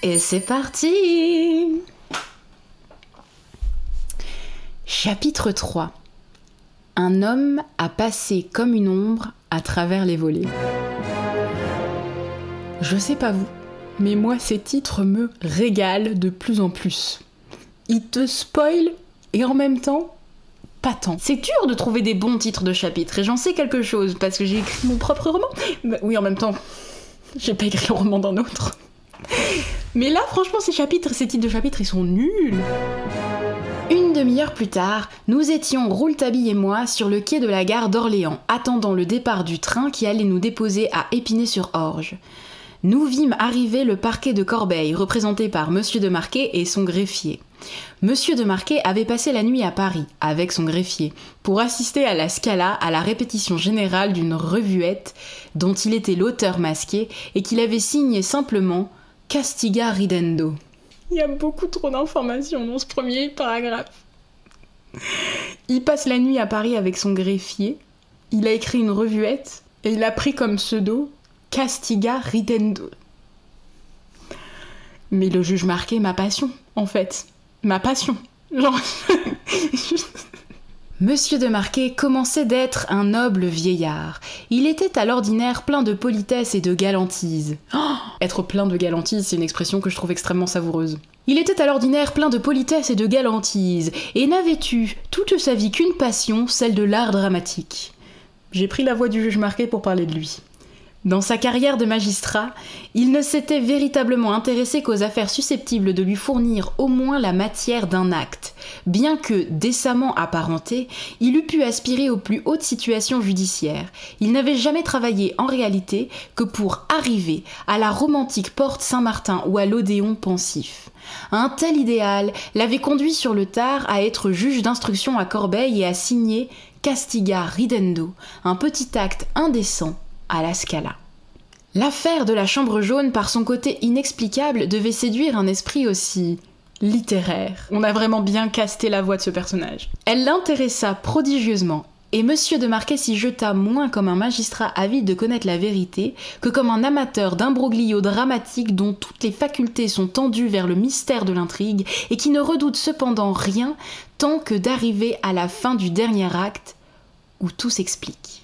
Et c'est parti! Chapitre 3. Un homme a passé comme une ombre à travers les volets. Je sais pas vous, mais moi ces titres me régalent de plus en plus. Ils te spoilent et en même temps, pas tant. C'est dur de trouver des bons titres de chapitres et j'en sais quelque chose parce que j'ai écrit mon propre roman. Bah, oui, en même temps, j'ai pas écrit le roman d'un autre. Mais là, franchement, ces titres de chapitres, ils sont nuls. Une demi-heure plus tard, nous étions, Rouletabille et moi, sur le quai de la gare d'Orléans, attendant le départ du train qui allait nous déposer à Épinay-sur-Orge. Nous vîmes arriver le parquet de Corbeil, représenté par Monsieur de Marquet et son greffier. Monsieur de Marquet avait passé la nuit à Paris, avec son greffier, pour assister à la Scala, à la répétition générale d'une revuette dont il était l'auteur masqué et qu'il avait signé simplement Castiga ridendo. Il y a beaucoup trop d'informations dans ce premier paragraphe. Il passe la nuit à Paris avec son greffier, il a écrit une revuette et il a pris comme pseudo Castiga ridendo. Mais le juge Marquet, ma passion, en fait. Ma passion. Genre... Monsieur de Marquet commençait d'être un noble vieillard. Il était à l'ordinaire plein de politesse et de galantise. Oh, être plein de galantise, c'est une expression que je trouve extrêmement savoureuse. Il était à l'ordinaire plein de politesse et de galantise, et n'avait eu toute sa vie qu'une passion, celle de l'art dramatique. J'ai pris la voix du juge Marquet pour parler de lui. Dans sa carrière de magistrat, il ne s'était véritablement intéressé qu'aux affaires susceptibles de lui fournir au moins la matière d'un acte, bien que, décemment apparenté, il eût pu aspirer aux plus hautes situations judiciaires. Il n'avait jamais travaillé en réalité que pour arriver à la romantique porte Saint-Martin ou à l'Odéon pensif. Un tel idéal l'avait conduit sur le tard à être juge d'instruction à Corbeil et à signer Castiga ridendo, un petit acte indécent à la Scala. L'affaire de la chambre jaune, par son côté inexplicable, devait séduire un esprit aussi littéraire. On a vraiment bien casté la voix de ce personnage. Elle l'intéressa prodigieusement, et Monsieur de Marquet s'y jeta moins comme un magistrat avide de connaître la vérité que comme un amateur d'imbroglio dramatique dont toutes les facultés sont tendues vers le mystère de l'intrigue et qui ne redoute cependant rien tant que d'arriver à la fin du dernier acte où tout s'explique.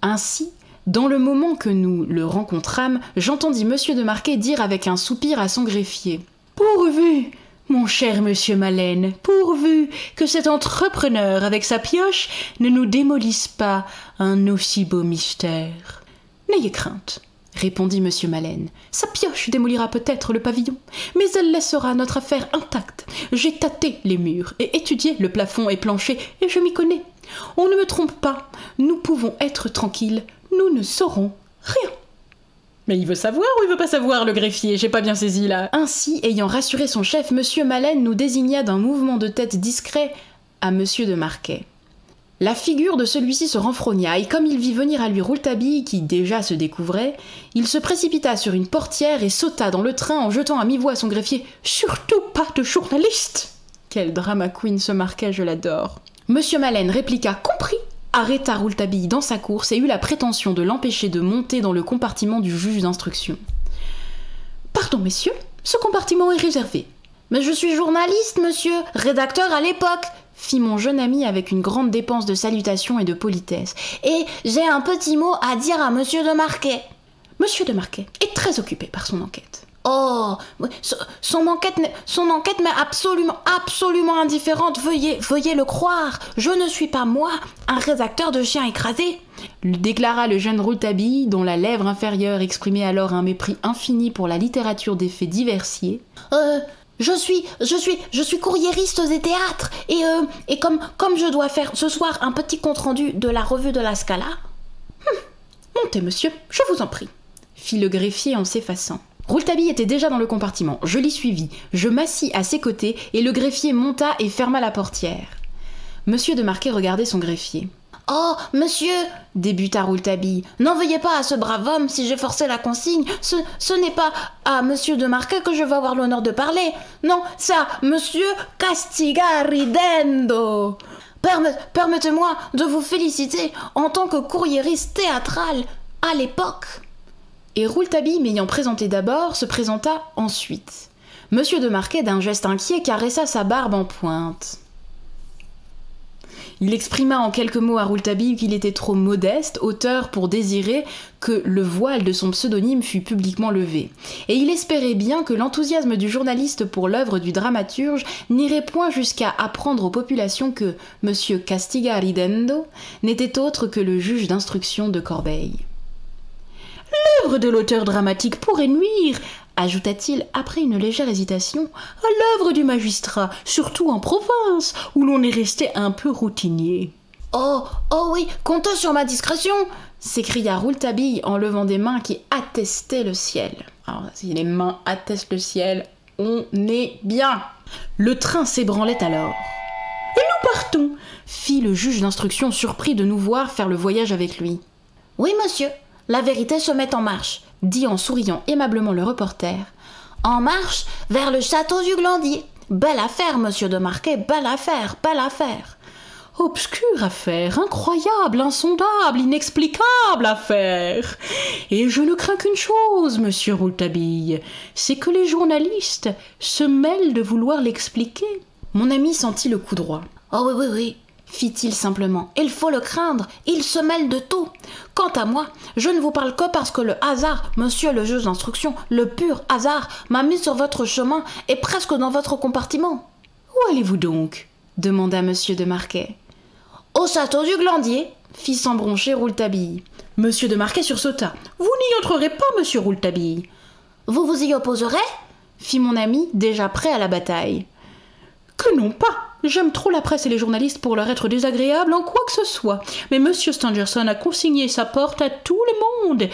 Ainsi, dans le moment que nous le rencontrâmes, j'entendis Monsieur de Marquet dire avec un soupir à son greffier « Pourvu, mon cher Monsieur Maleine, pourvu que cet entrepreneur avec sa pioche ne nous démolisse pas un aussi beau mystère. » « N'ayez crainte, » répondit Monsieur Maleine. « Sa pioche démolira peut-être le pavillon, mais elle laissera notre affaire intacte. J'ai tâté les murs et étudié le plafond et plancher, et je m'y connais. On ne me trompe pas, nous pouvons être tranquilles, nous ne saurons rien. » Mais il veut savoir ou il veut pas savoir, le greffier? J'ai pas bien saisi là. Ainsi, ayant rassuré son chef, Monsieur Maleine nous désigna d'un mouvement de tête discret à Monsieur de Marquet. La figure de celui-ci se renfrogna, et comme il vit venir à lui Rouletabille, qui déjà se découvrait, il se précipita sur une portière et sauta dans le train en jetant à mi-voix à son greffier « Surtout pas de journaliste !» Quel drama queen ce Marquet, je l'adore. Monsieur Maleine répliqua « Compris !» arrêta Rouletabille dans sa course et eut la prétention de l'empêcher de monter dans le compartiment du juge d'instruction. « Pardon, messieurs, ce compartiment est réservé. »« Mais je suis journaliste, monsieur, rédacteur à l'époque !» fit mon jeune ami avec une grande dépense de salutation et de politesse. « Et j'ai un petit mot à dire à Monsieur de Marquet. » Monsieur de Marquet est très occupé par son enquête. Oh, son enquête m'est absolument indifférente, veuillez le croire. Je ne suis pas, moi, un rédacteur de chiens écrasés, déclara le jeune Rouletabille, dont la lèvre inférieure exprimait alors un mépris infini pour la littérature des faits diversiers. Je suis courriériste des théâtres, et comme je dois faire ce soir un petit compte-rendu de la revue de la Scala... Montez, monsieur, je vous en prie, fit le greffier en s'effaçant. Rouletabille était déjà dans le compartiment, je l'y suivis, je m'assis à ses côtés et le greffier monta et ferma la portière. Monsieur de Marquet regardait son greffier. « Oh, monsieur, débuta Rouletabille, n'en veuillez pas à ce brave homme si j'ai forcé la consigne. Ce n'est pas à monsieur de Marquet que je veux avoir l'honneur de parler. Non, c'est à monsieur Castigaridendo. Permettez-moi de vous féliciter en tant que courriériste théâtral à l'époque. Et Rouletabille, m'ayant présenté d'abord, se présenta ensuite. Monsieur de Marquet, d'un geste inquiet, caressa sa barbe en pointe. Il exprima en quelques mots à Rouletabille qu'il était trop modeste, auteur, pour désirer que le voile de son pseudonyme fût publiquement levé. Et il espérait bien que l'enthousiasme du journaliste pour l'œuvre du dramaturge n'irait point jusqu'à apprendre aux populations que M. Castigaridendo n'était autre que le juge d'instruction de Corbeil. L'œuvre de l'auteur dramatique pourrait nuire, ajouta-t-il après une légère hésitation, à l'œuvre du magistrat, surtout en province, où l'on est resté un peu routinier. Oh oui, comptez sur ma discrétion, s'écria Rouletabille en levant des mains qui attestaient le ciel. Alors, si les mains attestent le ciel, on est bien. Le train s'ébranlait alors. Et nous partons, fit le juge d'instruction, surpris de nous voir faire le voyage avec lui. Oui, monsieur, la vérité se met en marche, dit en souriant aimablement le reporter. En marche vers le château du Glandier. Belle affaire, monsieur de Marquet, belle affaire, belle affaire. Obscure affaire, incroyable, insondable, inexplicable affaire. Et je ne crains qu'une chose, monsieur Rouletabille, c'est que les journalistes se mêlent de vouloir l'expliquer. Mon ami sentit le coup droit. Oh oui, fit-il simplement. Il faut le craindre, il se mêle de tout. Quant à moi, je ne vous parle que parce que le hasard, monsieur le juge d'instruction, le pur hasard, m'a mis sur votre chemin et presque dans votre compartiment. Où allez-vous donc ? Demanda monsieur de Marquet. Au château du Glandier, fit sans broncher Rouletabille. Monsieur de Marquet sursauta. Vous n'y entrerez pas, monsieur Rouletabille. Vous vous y opposerez ? Fit mon ami, déjà prêt à la bataille. Que non pas. J'aime trop la presse et les journalistes pour leur être désagréables en quoi que ce soit. Mais monsieur Stangerson a consigné sa porte à tout le monde.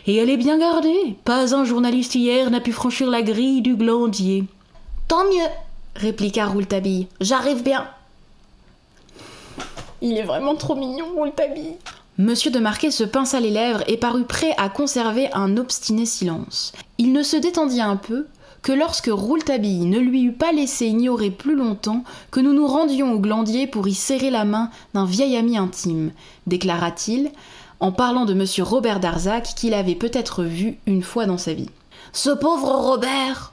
Et elle est bien gardée. Pas un journaliste hier n'a pu franchir la grille du Glandier. Tant mieux, répliqua Rouletabille. J'arrive bien. Il est vraiment trop mignon, Rouletabille. Monsieur de Marquet se pinça les lèvres et parut prêt à conserver un obstiné silence. Il ne se détendit un peu que lorsque Rouletabille ne lui eut pas laissé ignorer plus longtemps que nous nous rendions au Glandier pour y serrer la main d'un vieil ami intime, déclara-t-il, en parlant de monsieur Robert Darzac qu'il avait peut-être vu une fois dans sa vie. « Ce pauvre Robert !»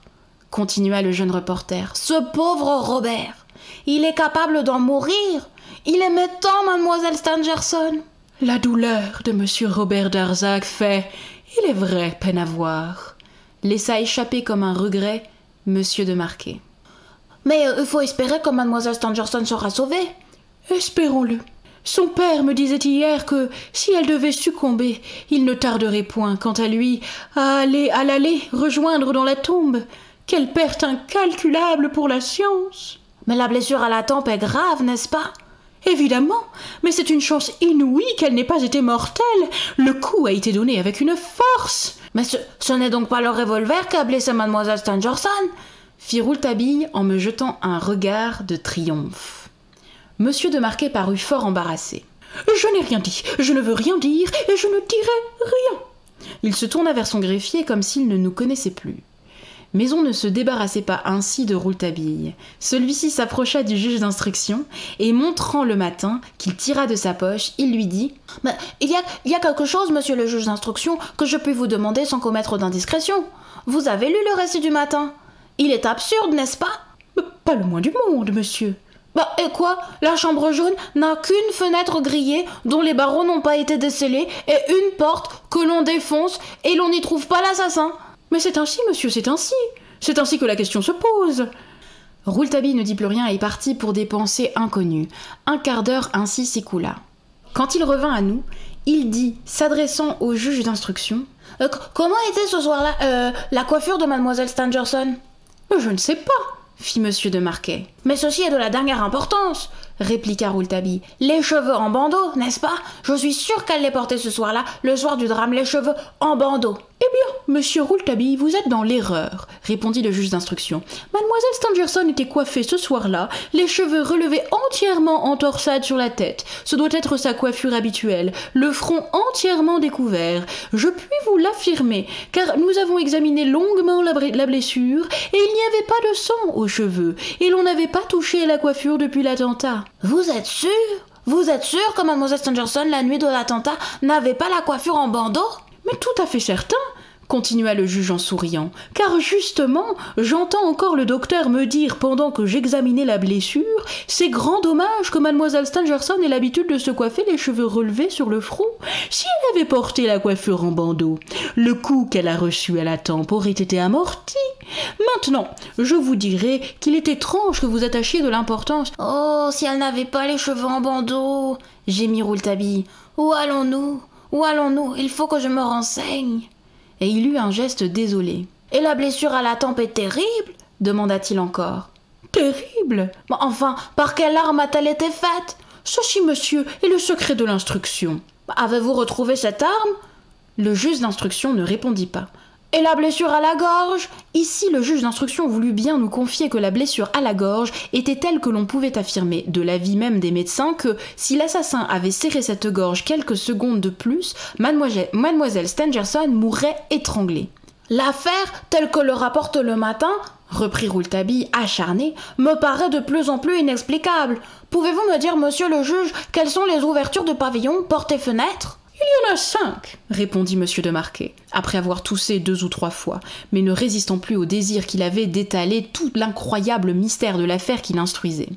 continua le jeune reporter. « Ce pauvre Robert ! Il est capable d'en mourir ! Il aimait tant mademoiselle Stangerson !» La douleur de monsieur Robert Darzac fait, il est vrai, peine à voir. Laissa échapper comme un regret monsieur de Marquet. Mais il faut espérer que mademoiselle Stangerson sera sauvée. Espérons-le. Son père me disait hier que, si elle devait succomber, il ne tarderait point, quant à lui, à l'aller rejoindre dans la tombe. Quelle perte incalculable pour la science. Mais la blessure à la tempe est grave, n'est-ce pas ? Évidemment, mais c'est une chance inouïe qu'elle n'ait pas été mortelle. Le coup a été donné avec une force. Mais ce n'est donc pas le revolver qu'a blessé mademoiselle Stangerson, fit Rouletabille en me jetant un regard de triomphe. Monsieur de Marquet parut fort embarrassé. Je n'ai rien dit, je ne veux rien dire et je ne dirai rien. Il se tourna vers son greffier comme s'il ne nous connaissait plus. Mais on ne se débarrassait pas ainsi de Rouletabille. Celui-ci s'approcha du juge d'instruction et, montrant le matin qu'il tira de sa poche, il lui dit « Mais il y a quelque chose, monsieur le juge d'instruction, que je puis vous demander sans commettre d'indiscrétion. Vous avez lu le récit du matin. Il est absurde, n'est-ce pas ?»« Pas le moins du monde, monsieur. » Et quoi ? La chambre jaune n'a qu'une fenêtre grillée dont les barreaux n'ont pas été descellés et une porte que l'on défonce et l'on n'y trouve pas l'assassin. Mais c'est ainsi, monsieur, c'est ainsi. C'est ainsi que la question se pose. Rouletabille ne dit plus rien et partit pour des pensées inconnues. Un quart d'heure ainsi s'écoula. Quand il revint à nous, il dit, s'adressant au juge d'instruction, comment était ce soir-là la coiffure de mademoiselle Stangerson ? Je ne sais pas, fit monsieur de Marquet. Mais ceci est de la dernière importance, répliqua Rouletabille. Les cheveux en bandeau, n'est-ce pas ? Je suis sûre qu'elle les portait ce soir-là, le soir du drame, les cheveux en bandeau. Eh bien, monsieur Rouletabille, vous êtes dans l'erreur, répondit le juge d'instruction. Mademoiselle Stangerson était coiffée ce soir-là, les cheveux relevés entièrement en torsade sur la tête. Ce doit être sa coiffure habituelle, le front entièrement découvert. Je puis vous l'affirmer, car nous avons examiné longuement la blessure, et il n'y avait pas de sang aux cheveux, et l'on n'avait pas touché à la coiffure depuis l'attentat. Vous êtes sûr? Vous êtes sûr que mademoiselle Stangerson, la nuit de l'attentat, n'avait pas la coiffure en bandeau? Mais tout à fait certain, continua le juge en souriant, car justement, j'entends encore le docteur me dire pendant que j'examinais la blessure, c'est grand dommage que mademoiselle Stangerson ait l'habitude de se coiffer les cheveux relevés sur le front. Si elle avait porté la coiffure en bandeau, le coup qu'elle a reçu à la tempe aurait été amorti. Maintenant, je vous dirai qu'il est étrange que vous attachiez de l'importance. Oh, si elle n'avait pas les cheveux en bandeau, gémit Rouletabille. Où allons-nous? Où allons-nous? Il faut que je me renseigne. Et il eut un geste désolé. Et la blessure à la tempe est terrible? Demanda-t-il encore. Terrible? Enfin, par quelle arme a-t-elle été faite? Ceci, monsieur, est le secret de l'instruction. Avez-vous retrouvé cette arme? Le juge d'instruction ne répondit pas. Et la blessure à la gorge? Ici, le juge d'instruction voulut bien nous confier que la blessure à la gorge était telle que l'on pouvait affirmer, de l'avis même des médecins, que si l'assassin avait serré cette gorge quelques secondes de plus, mademoiselle Stangerson mourrait étranglée. L'affaire, telle que le rapporte le matin, reprit Rouletabille acharné, me paraît de plus en plus inexplicable. Pouvez-vous me dire, monsieur le juge, quelles sont les ouvertures de pavillon, portes et fenêtres? Il y en a 5, répondit monsieur de Marquet, après avoir toussé 2 ou 3 fois, mais ne résistant plus au désir qu'il avait d'étaler tout l'incroyable mystère de l'affaire qu'il instruisait.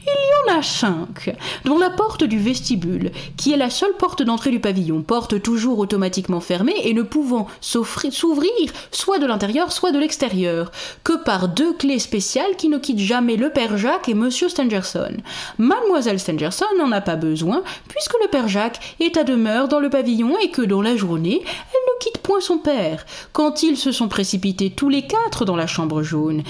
Il y en a 5, dont la porte du vestibule, qui est la seule porte d'entrée du pavillon, porte toujours automatiquement fermée et ne pouvant s'ouvrir soit de l'intérieur, soit de l'extérieur, que par 2 clés spéciales qui ne quittent jamais le père Jacques et monsieur Stangerson. Mademoiselle Stangerson n'en a pas besoin, puisque le père Jacques est à demeure dans le pavillon et que dans la journée, elle ne quitte point son père. Quand ils se sont précipités tous les 4 dans la chambre jaune,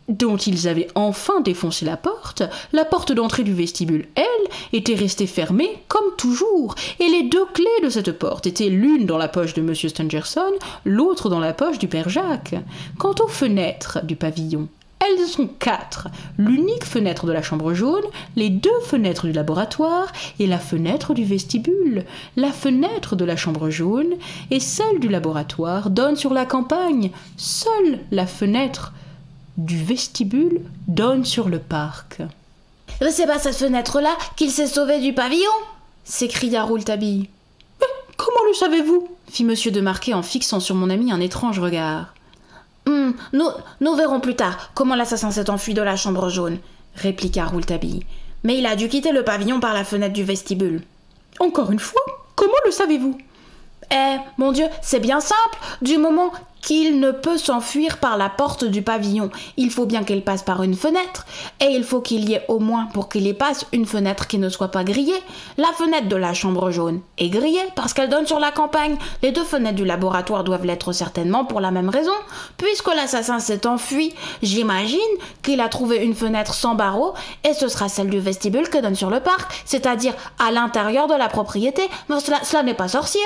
dont ils avaient enfin défoncé la porte d'entrée du vestibule, elle, était restée fermée comme toujours, et les 2 clés de cette porte étaient l'une dans la poche de M. Stangerson, l'autre dans la poche du père Jacques. Quant aux fenêtres du pavillon, elles sont 4, l'unique fenêtre de la chambre jaune, les 2 fenêtres du laboratoire et la fenêtre du vestibule. La fenêtre de la chambre jaune et celle du laboratoire donnent sur la campagne. Seule la fenêtre du vestibule donne sur le parc. « Mais c'est pas cette fenêtre-là qu'il s'est sauvé du pavillon !» s'écria Rouletabille. « Mais comment le savez-vous » fit monsieur de Marquet en fixant sur mon ami un étrange regard. Nous verrons plus tard comment l'assassin s'est enfui de la chambre jaune, répliqua Rouletabille. Mais il a dû quitter le pavillon par la fenêtre du vestibule. Encore une fois, comment le savez-vous? Mon Dieu, c'est bien simple. Du moment qu'il ne peut s'enfuir par la porte du pavillon, il faut bien qu'il passe par une fenêtre. Et il faut qu'il y ait au moins, pour qu'il y passe, une fenêtre qui ne soit pas grillée. La fenêtre de la chambre jaune est grillée parce qu'elle donne sur la campagne. Les 2 fenêtres du laboratoire doivent l'être certainement pour la même raison. Puisque l'assassin s'est enfui, j'imagine qu'il a trouvé une fenêtre sans barreaux et ce sera celle du vestibule que donne sur le parc, c'est-à-dire à l'intérieur de la propriété. Mais cela n'est pas sorcier.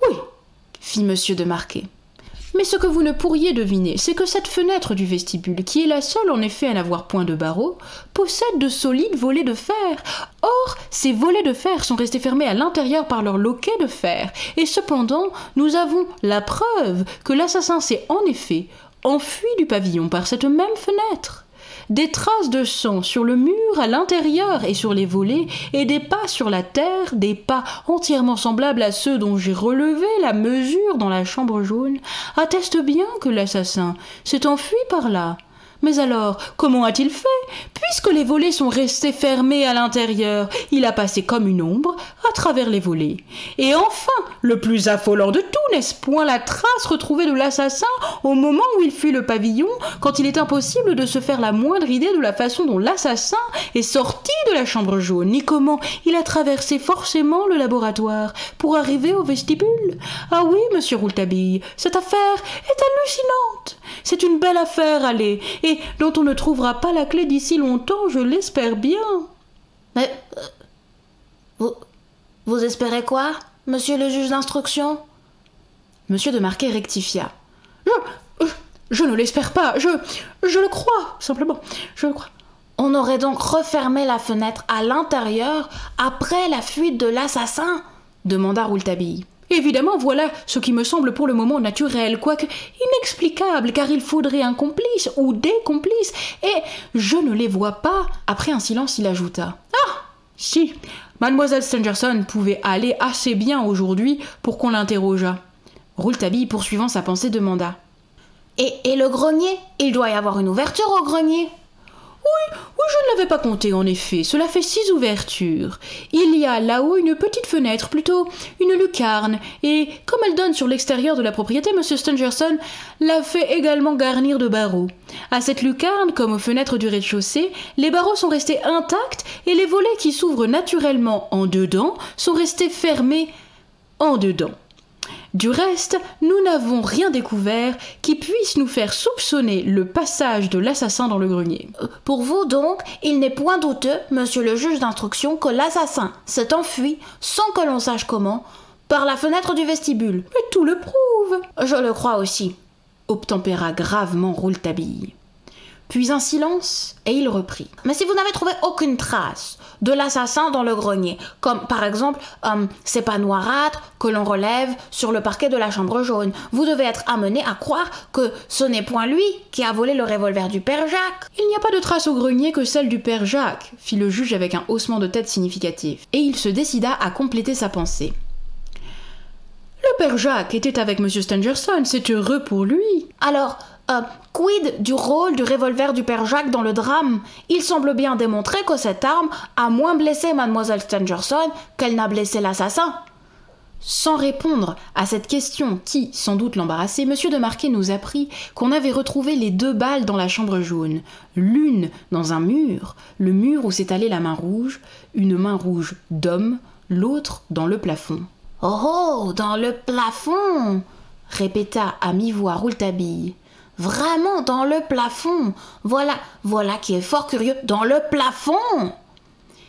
Oui, fit monsieur de Marquet. Mais ce que vous ne pourriez deviner, c'est que cette fenêtre du vestibule, qui est la seule en effet à n'avoir point de barreaux, possède de solides volets de fer. Or, ces volets de fer sont restés fermés à l'intérieur par leur loquet de fer, et cependant, nous avons la preuve que l'assassin s'est en effet enfui du pavillon par cette même fenêtre. Des traces de sang sur le mur à l'intérieur et sur les volets, et des pas sur la terre, des pas entièrement semblables à ceux dont j'ai relevé la mesure dans la chambre jaune, attestent bien que l'assassin s'est enfui par là. Mais alors, comment a-t-il fait? Puisque les volets sont restés fermés à l'intérieur, il a passé comme une ombre à travers les volets. Et enfin, le plus affolant de tout, n'est-ce point la trace retrouvée de l'assassin au moment où il fuit le pavillon, quand il est impossible de se faire la moindre idée de la façon dont l'assassin est sorti de la chambre jaune, ni comment il a traversé forcément le laboratoire pour arriver au vestibule? Ah oui, monsieur Rouletabille, cette affaire est hallucinante. C'est une belle affaire, allez, et dont on ne trouvera pas la clé d'ici longtemps, je l'espère bien. Mais vous espérez quoi, monsieur le juge d'instruction? Monsieur de Marquet rectifia. Je ne l'espère pas, je le crois, simplement, je le crois. On aurait donc refermé la fenêtre à l'intérieur après la fuite de l'assassin, demanda Rouletabille. Évidemment, voilà ce qui me semble pour le moment naturel, quoique inexplicable, car il faudrait un complice ou des complices, et je ne les vois pas. Après un silence, il ajouta. Ah, si, mademoiselle Stangerson pouvait aller assez bien aujourd'hui pour qu'on l'interrogeât. Rouletabille, poursuivant sa pensée, demanda. Et le grenier? Il doit y avoir une ouverture au grenier. Oui, je ne l'avais pas compté en effet, cela fait 6 ouvertures. Il y a là-haut une petite fenêtre, plutôt une lucarne, et comme elle donne sur l'extérieur de la propriété, M. Stangerson l'a fait également garnir de barreaux. À cette lucarne, comme aux fenêtres du rez-de-chaussée, les barreaux sont restés intacts et les volets qui s'ouvrent naturellement en dedans sont restés fermés en dedans. Du reste, nous n'avons rien découvert qui puisse nous faire soupçonner le passage de l'assassin dans le grenier. Pour vous donc, il n'est point douteux, monsieur le juge d'instruction, que l'assassin s'est enfui, sans que l'on sache comment, par la fenêtre du vestibule. Mais tout le prouve. Je le crois aussi, obtempéra gravement Rouletabille. Puis un silence, et il reprit. Mais si vous n'avez trouvé aucune trace de l'assassin dans le grenier, comme par exemple ces panneaux noirâtres que l'on relève sur le parquet de la chambre jaune, vous devez être amené à croire que ce n'est point lui qui a volé le revolver du père Jacques. Il n'y a pas de trace au grenier que celle du père Jacques, fit le juge avec un haussement de tête significatif, et il se décida à compléter sa pensée. Le père Jacques était avec M. Stangerson, c'est heureux pour lui. Alors, quid du rôle du revolver du père Jacques dans le drame? Il semble bien démontrer que cette arme a moins blessé mademoiselle Stangerson qu'elle n'a blessé l'assassin. Sans répondre à cette question qui, sans doute, l'embarrassait, M. de Marquet nous apprit qu'on avait retrouvé les 2 balles dans la chambre jaune, l'une dans un mur, le mur où s'étalait la main rouge, une main rouge d'homme, l'autre dans le plafond. « Oh, dans le plafond !» répéta à mi-voix Rouletabille. « Vraiment dans le plafond. Voilà qui est fort curieux. Dans le plafond !»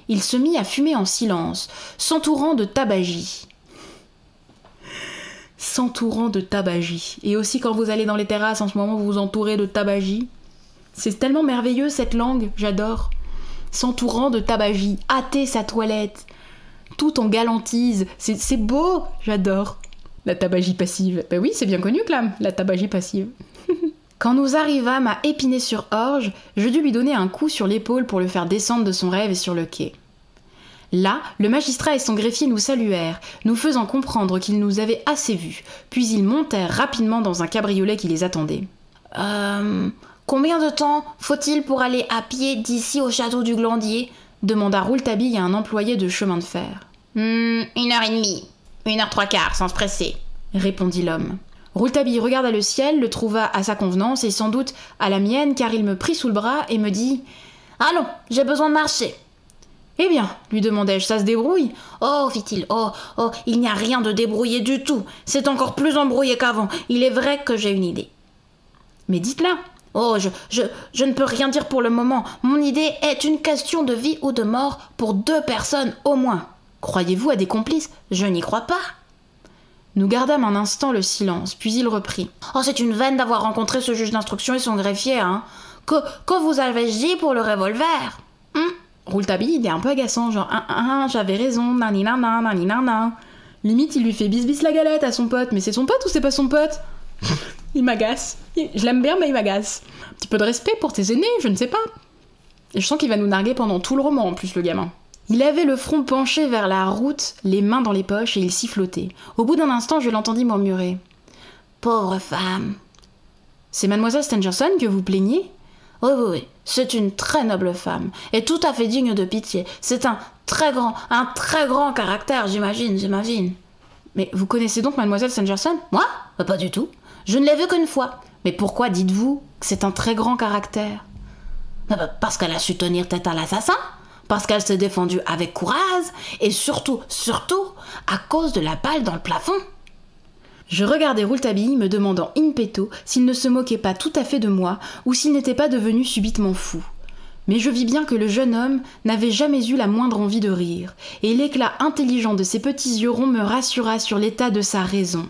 Il se mit à fumer en silence, s'entourant de tabagie. Et aussi quand vous allez dans les terrasses en ce moment, vous vous entourez de tabagie. C'est tellement merveilleux cette langue, j'adore. S'entourant de tabagie, hâter sa toilette, tout en galantise. C'est beau, j'adore. La tabagie passive. Ben oui, c'est bien connu, Clam, la tabagie passive. Quand nous arrivâmes à Épinay-sur-Orge, je dus lui donner un coup sur l'épaule pour le faire descendre de son rêve et sur le quai. Là, le magistrat et son greffier nous saluèrent, nous faisant comprendre qu'ils nous avaient assez vus, puis ils montèrent rapidement dans un cabriolet qui les attendait. Combien de temps faut-il pour aller à pied d'ici au château du Glandier ? Demanda Rouletabille à un employé de chemin de fer. 1h30, 1h15, sans se presser, répondit l'homme. Rouletabille regarda le ciel, le trouva à sa convenance et sans doute à la mienne, car il me prit sous le bras et me dit « Allons, j'ai besoin de marcher. » Eh bien, lui demandai-je, ça se débrouille ? Oh, fit-il, oh, il n'y a rien de débrouillé du tout. C'est encore plus embrouillé qu'avant. Il est vrai que j'ai une idée. Mais dites-la. Oh, je ne peux rien dire pour le moment. Mon idée est une question de vie ou de mort pour 2 personnes au moins. Croyez-vous à des complices ? Je n'y crois pas. Nous gardâmes un instant le silence, puis il reprit. Oh, c'est une veine d'avoir rencontré ce juge d'instruction et son greffier, hein. Que vous avez-je dit pour le revolver ? Rouletabille, il est un peu agaçant, genre j'avais raison, naninana, naninana. Limite, il lui fait bis la galette à son pote, mais c'est son pote ou c'est pas son pote ? Il m'agace. Je l'aime bien, mais il m'agace. Un petit peu de respect pour tes aînés, je ne sais pas. Et je sens qu'il va nous narguer pendant tout le roman, en plus, le gamin. Il avait le front penché vers la route, les mains dans les poches, et il sifflotait. Au bout d'un instant, je l'entendis murmurer. « Pauvre femme !»« C'est mademoiselle Stangerson que vous plaignez ? » « Oui, c'est une très noble femme, et tout à fait digne de pitié. C'est un très grand caractère, j'imagine. » Mais vous connaissez donc mademoiselle Stangerson ? Moi ? Pas du tout. Je ne l'ai vue qu'une fois. Mais pourquoi dites-vous que c'est un très grand caractère ? Parce qu'elle a su tenir tête à l'assassin, parce qu'elle s'est défendue avec courage, et surtout, à cause de la balle dans le plafond. Je regardais Rouletabille, me demandant in petto s'il ne se moquait pas tout à fait de moi ou s'il n'était pas devenu subitement fou. Mais je vis bien que le jeune homme n'avait jamais eu la moindre envie de rire, et l'éclat intelligent de ses petits yeux ronds me rassura sur l'état de sa raison.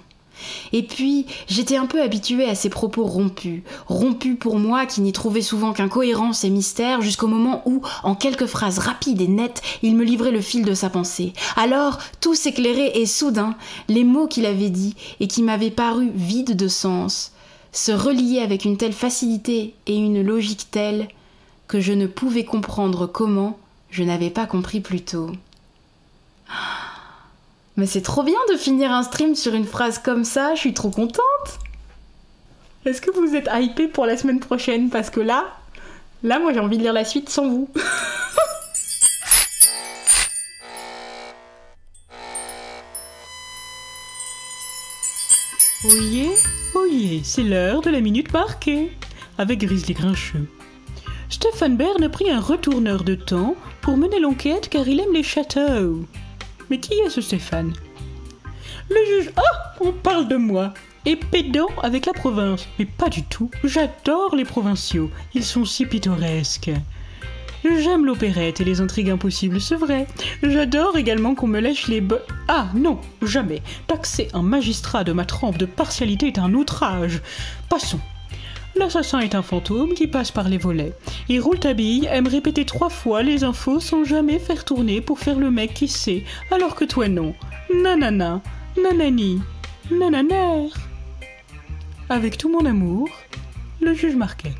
Et puis, j'étais un peu habituée à ses propos rompus. Rompus pour moi qui n'y trouvais souvent qu'incohérence et mystère, jusqu'au moment où, en quelques phrases rapides et nettes, il me livrait le fil de sa pensée. Alors, tout s'éclairait et soudain, les mots qu'il avait dits et qui m'avaient paru vides de sens, se reliaient avec une telle facilité et une logique telle que je ne pouvais comprendre comment je n'avais pas compris plus tôt. Mais c'est trop bien de finir un stream sur une phrase comme ça, je suis trop contente. Est-ce que vous êtes hypés pour la semaine prochaine? Parce que là, moi j'ai envie de lire la suite sans vous. Oyez, c'est l'heure de la minute marquée, avec Grizzly Grincheux. Stéphane Bern a pris un retourneur de temps pour mener l'enquête car il aime les châteaux. Mais qui est ce Stéphane? Le juge... Ah, on parle de moi. Et pédant avec la province. Mais pas du tout. J'adore les provinciaux. Ils sont si pittoresques. J'aime l'opérette et les intrigues impossibles, c'est vrai. J'adore également qu'on me lèche les Ah non, jamais. Taxer un magistrat de ma trempe de partialité est un outrage. Passons. L'assassin est un fantôme qui passe par les volets. Il roule ta bille, aime répéter 3 fois les infos sans jamais faire tourner pour faire le mec qui sait, alors que toi non. Nanana, nanani, nananer. Avec tout mon amour, le juge Marquet.